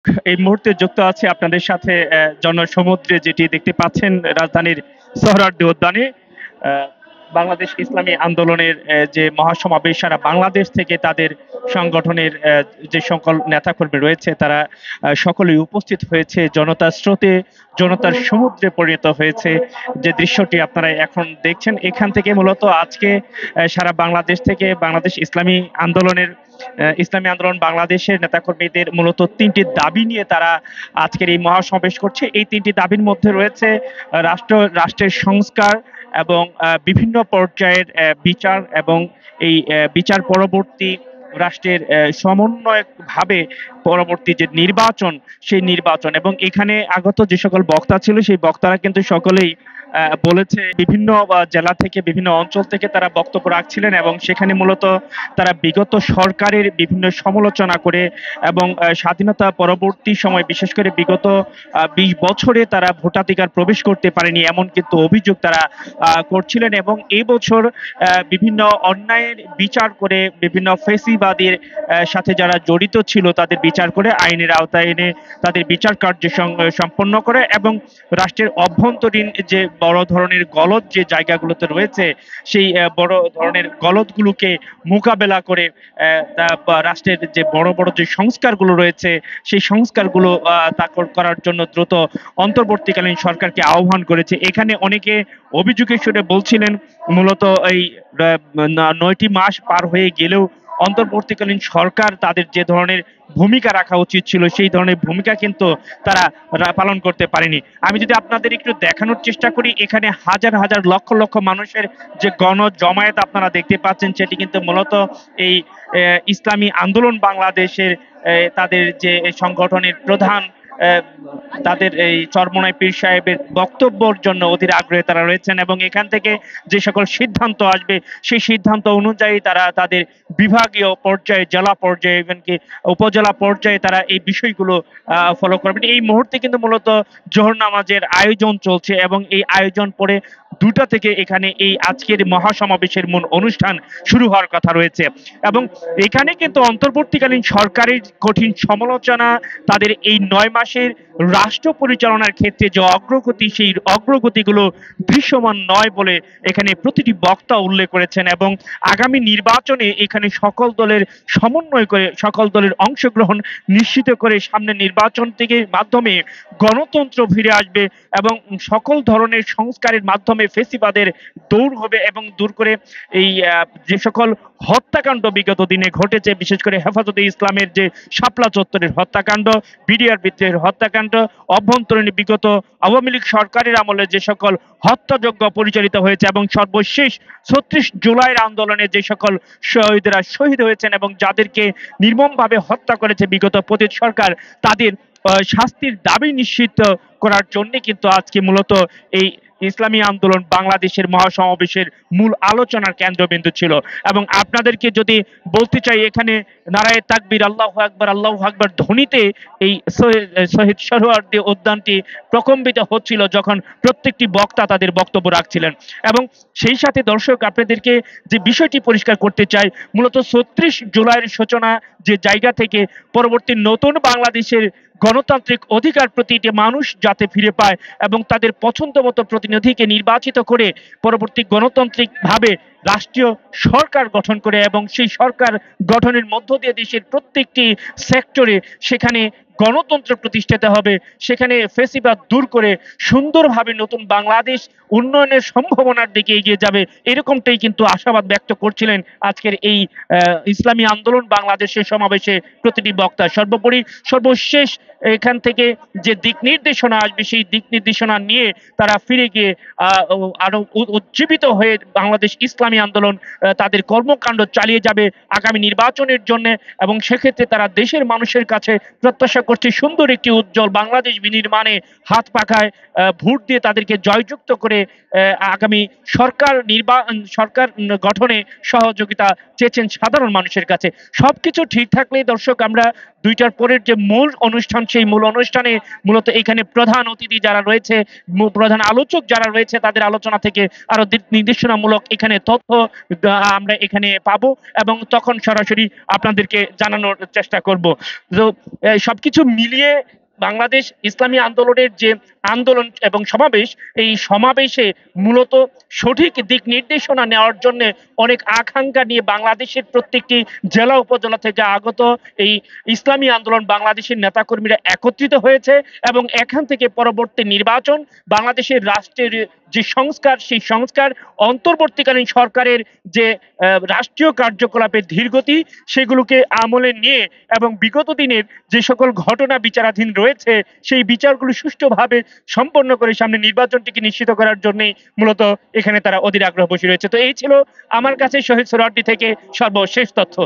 এই মুহূর্তে যুক্ত আছে আপনাদের সাথে জনসমুদ্রে যেটি দেখতে পাচ্ছেন রাজধানীর সোহরাওয়ার্দী উদ্যানে আহ, বাংলাদেশ ইসলামী আন্দোলনের যে মহাসমাবেশ সারা বাংলাদেশ থেকে তাদের সংগঠনের যে সকল নেতাকর্মী রয়েছে তারা সকলেই উপস্থিত হয়েছে জনতার স্রোতে জনতার সমুদ্রে পরিণত হয়েছে যে দৃশ্যটি আপনারা এখন দেখছেন এখান থেকে মূলত আজকে সারা বাংলাদেশ থেকে বাংলাদেশ ইসলামী আন্দোলন বাংলাদেশের নেতাকর্মীদের মূলত তিনটি দাবি নিয়ে তারা আজকের এই মহাসমাবেশ করছে। এই তিনটি দাবির মধ্যে রয়েছে রাষ্ট্রের সংস্কার এবং বিভিন্ন পর্যায়ের বিচার এবং এই বিচার পরবর্তী রাষ্ট্রের সমন্বয়কভাবে পরবর্তী যে নির্বাচন সেই নির্বাচন এবং এখানে আগত যে সকল বক্তা ছিল সেই বক্তারা কিন্তু সকলেই বলেছে বিভিন্ন জেলা থেকে বিভিন্ন অঞ্চল থেকে তারা বক্তব্য রাখছিলেন এবং সেখানে মূলত তারা বিগত সরকারের বিভিন্ন সমালোচনা করে এবং স্বাধীনতা পরবর্তী সময় বিশেষ করে বিগত ২০ বছরে তারা ভোটাধিকার প্রবেশ করতে পারেনি এমন কিন্তু অভিযোগ তারা করছিলেন এবং এই বছর বিভিন্ন অন্যায়ের বিচার করে বিভিন্ন ফেসিবাদীর সাথে যারা জড়িত ছিল তাদের বিচার করে আইনের আওতায় এনে তাদের বিচার কার্য সম্পন্ন করে এবং রাষ্ট্রের অভ্যন্তরীণ যে বড় ধরনের গলদ যে জায়গাগুলোতে রয়েছে সেই বড় ধরনের গলদগুলোকে মোকাবেলা করে রাষ্ট্রের যে বড় বড় যে সংস্কারগুলো রয়েছে সেই সংস্কারগুলো করার জন্য দ্রুত অন্তর্বর্তীকালীন সরকারকে আহ্বান করেছে। এখানে অনেকে অভিযোগের সুরে বলছিলেন মূলত এই ৯টি মাস পার হয়ে গেলেও অন্তর্বর্তীকালীন সরকার তাদের যে ধরনের ভূমিকা রাখা উচিত ছিল সেই ধরনের ভূমিকা কিন্তু তারা পালন করতে পারেনি। আমি যদি আপনাদের একটু দেখানোর চেষ্টা করি এখানে হাজার হাজার লক্ষ লক্ষ মানুষের যে গণ জমায়েত আপনারা দেখতে পাচ্ছেন সেটি কিন্তু মূলত এই ইসলামী আন্দোলন বাংলাদেশের তাদের যে সংগঠনের প্রধান তাদের এই চরমোনাই পীর সাহেবের বক্তব্যের জন্য অধীর আগ্রহে তারা রয়েছেন এবং এখান থেকে যে সকল সিদ্ধান্ত আসবে সেই সিদ্ধান্ত অনুযায়ী তারা তাদের বিভাগীয় পর্যায়ে জেলা পর্যায়ে এমনকি উপজেলা পর্যায়ে তারা এই বিষয়গুলো ফলো করবেন। এই মুহূর্তে কিন্তু মূলত জোহর নামাজের আয়োজন চলছে এবং এই আয়োজন পরে 2টা থেকে এখানে এই আজকের মহাসমাবেশের মূল অনুষ্ঠান শুরু হওয়ার কথা রয়েছে এবং এখানে কিন্তু অন্তর্বর্তীকালীন সরকারের কঠিন সমালোচনা তাদের এই 9 মাসের রাষ্ট্র পরিচালনার ক্ষেত্রে যে অগ্রগতি সেই অগ্রগতিগুলো দৃশ্যমান নয় বলে এখানে প্রতিটি বক্তা উল্লেখ করেছেন এবং আগামী নির্বাচনে এখানে সকল দলের সমন্বয় করে সকল দলের অংশগ্রহণ নিশ্চিত করে সামনে নির্বাচন থেকে মাধ্যমে গণতন্ত্র ফিরে আসবে এবং সকল ধরনের সংস্কারের মাধ্যমে ফেসিবাদের দূর হবে এবং দূর করে এই যে সকল হত্যাকাণ্ড বিগত দিনে ঘটেছে বিশেষ করে হেফাজতে ইসলামের যে শাপলা চত্বরের হত্যাকাণ্ড বিডিআর বিদ্রোহের হত্যাকাণ্ড অভ্যন্তরীণ বিগত আওয়ামী লীগ সরকারের আমলে যে সকল হত্যাযজ্ঞ পরিচালিত হয়েছে এবং সর্বশেষ ৩৬ জুলাইয়ের আন্দোলনে যে সকল শহীদরা শহীদ হয়েছেন এবং যাদেরকে নির্মমভাবে হত্যা করেছে বিগত পতিত সরকার তাদের শাস্তির দাবি নিশ্চিত করার জন্য কিন্তু আজকে মূলত এই ইসলামী আন্দোলন বাংলাদেশের মহাসমাবেশের মূল আলোচনার কেন্দ্রবিন্দু ছিল এবং আপনাদেরকে যদি বলতে চাই এখানে নারায়ে তাকবীর আল্লাহু আকবার ধ্বনিতে এই শহীদ সোহরাওয়ার্দী উদ্যানটি প্রকম্পিত হচ্ছিল যখন প্রত্যেকটি বক্তা তাদের বক্তব্য রাখছিলেন এবং সেই সাথে দর্শক আপনাদেরকে যে বিষয়টি পরিষ্কার করতে চাই মূলত ৩৬ জুলাইয়ের সূচনা যে জায়গা থেকে পরবর্তী নতুন বাংলাদেশের গণতান্ত্রিক অধিকার প্রতিটি মানুষ যাতে ফিরে পায় এবং তাদের পছন্দ মতো প্রতিনিধিকে নির্বাচিত করে পরবর্তী গণতান্ত্রিকভাবে রাষ্ট্রীয় সরকার গঠন করে এবং সেই সরকার গঠনের মধ্য দিয়ে দেশের প্রত্যেকটি সেক্টরে সেখানে গণতন্ত্র প্রতিষ্ঠিত হবে সেখানে ফেসিবাদ দূর করে সুন্দরভাবে নতুন বাংলাদেশ উন্নয়নের সম্ভাবনার দিকে এগিয়ে যাবে এরকমটাই কিন্তু আশাবাদ ব্যক্ত করছিলেন আজকের এই ইসলামী আন্দোলন বাংলাদেশের সমাবেশে প্রতিটি বক্তা। সর্বোপরি সর্বশেষ এখান থেকে যে দিক নির্দেশনা আসবে সেই দিক নির্দেশনা নিয়ে তারা ফিরে গিয়ে আরো উজ্জীবিত হয়ে বাংলাদেশ ইসলামী আন্দোলন তাদের কর্মকাণ্ড চালিয়ে যাবে আগামী নির্বাচনের জন্য এবং সেক্ষেত্রে তারা দেশের মানুষের কাছে প্রত্যাশা করছে সুন্দর একটি উজ্জ্বল বাংলাদেশ বিনির্মাণে হাত পাখায় ভোট দিয়ে তাদেরকে জয়যুক্ত করে আগামী সরকার গঠনে সহযোগিতা চেয়েছেন সাধারণ মানুষের কাছে। সবকিছু ঠিক থাকলেই দর্শক আমরা 2টার পরের যে মূল অনুষ্ঠান সেই মূল অনুষ্ঠানে মূলত এখানে প্রধান অতিথি যারা রয়েছে প্রধান আলোচক যারা রয়েছে তাদের আলোচনা থেকে আরো নির্দেশনামূলক এখানে তথ্য তথ্য আমরা এখানে পাবো এবং তখন সরাসরি আপনাদেরকে জানানোর চেষ্টা করব। তো সবকিছু মিলিয়ে বাংলাদেশ ইসলামী আন্দোলনের যে আন্দোলন এবং সমাবেশ, এই সমাবেশে মূলত সঠিক দিক নির্দেশনা নেওয়ার জন্য অনেক আকাঙ্ক্ষা নিয়ে বাংলাদেশের প্রত্যেকটি জেলা উপজেলা থেকে আগত এই ইসলামী আন্দোলন বাংলাদেশের নেতাকর্মীরা একত্রিত হয়েছে এবং এখান থেকে পরবর্তী নির্বাচন, বাংলাদেশের রাষ্ট্রের যে সংস্কার, সেই সংস্কার, অন্তর্বর্তীকালীন সরকারের যে রাষ্ট্রীয় কার্যকলাপের ধীরগতি, সেগুলোকে আমলে নিয়ে এবং বিগত দিনের যে সকল ঘটনা বিচারাধীন রয়েছে সেই বিচারগুলো সুষ্ঠুভাবে সম্পন্ন করে সামনে নির্বাচনটিকে নিশ্চিত করার জন্যই মূলত এখানে তারা অধীর আগ্রহ বসে রয়েছে। তো এই ছিল আমার কাছে শহীদ সোহরাওয়ার্দী থেকে সর্বশেষ তথ্য।